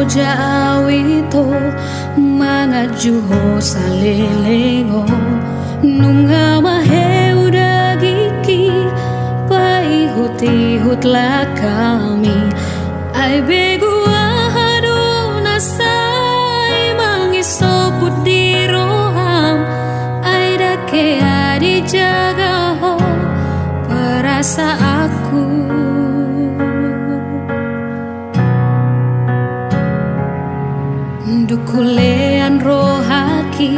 jawito mga juho sa lilingo nunga maheu dagiki paihut-ihut la kami ay beguahado nasay mangisoput di roham ay dake adi jaga ho perasa aku dukulean rohaki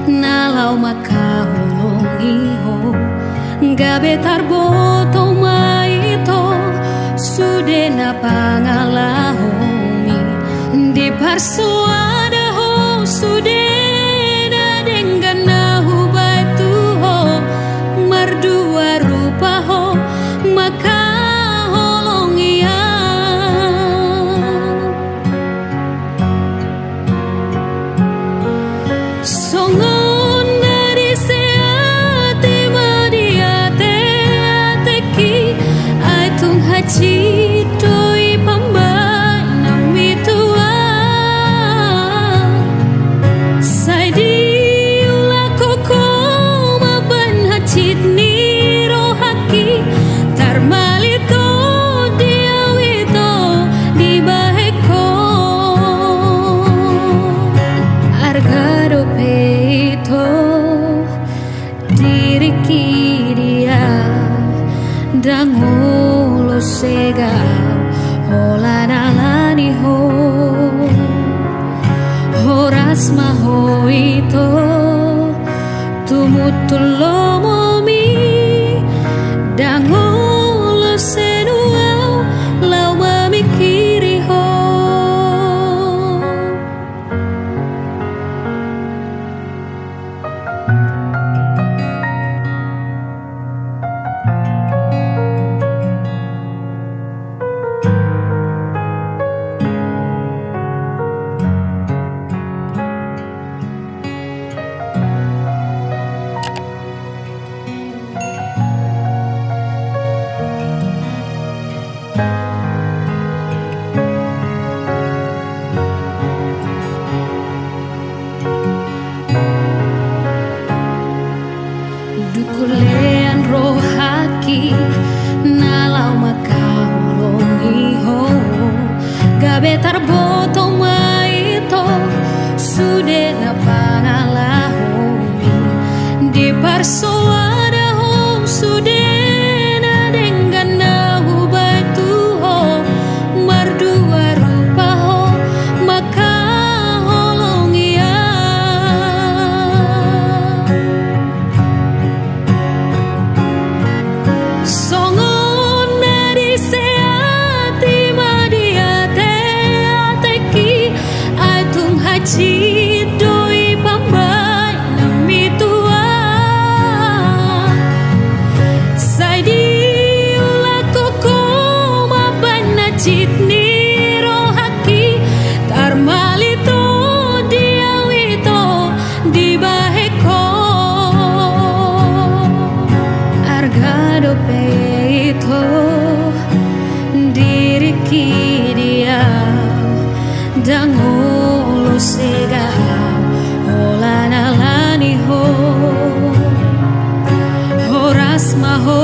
nalau makahulong iho gabe tarboto maito sude na pangalahomi di parsuada ho sude na dengan nahu batu ho mardua rupa ho maka holong ia songon dari seate madiate ateki aitung haji doi pambai nami tua saidi ula koko maban hajit ni rohaki tarmalito diawito di baheko argado peito diriki dia dangulo sega hola nalani ho horas maho ito tumutulomomi dangulo senuau lau mamikiri ho dukulean rohaki nalau makahulong iho gabe tarboto maito sude na pangalahomi di parsoada ho sude na dengan nahu batu ho mardua rupa ho maka holong ia songon dari seati madiate ateki aitung haji doi pambai nami tua saidi ula koko maban najit ni rohaki tarmalito diawito di baheko argado peito diriki dia dangulo sega hola nalani ho horas maho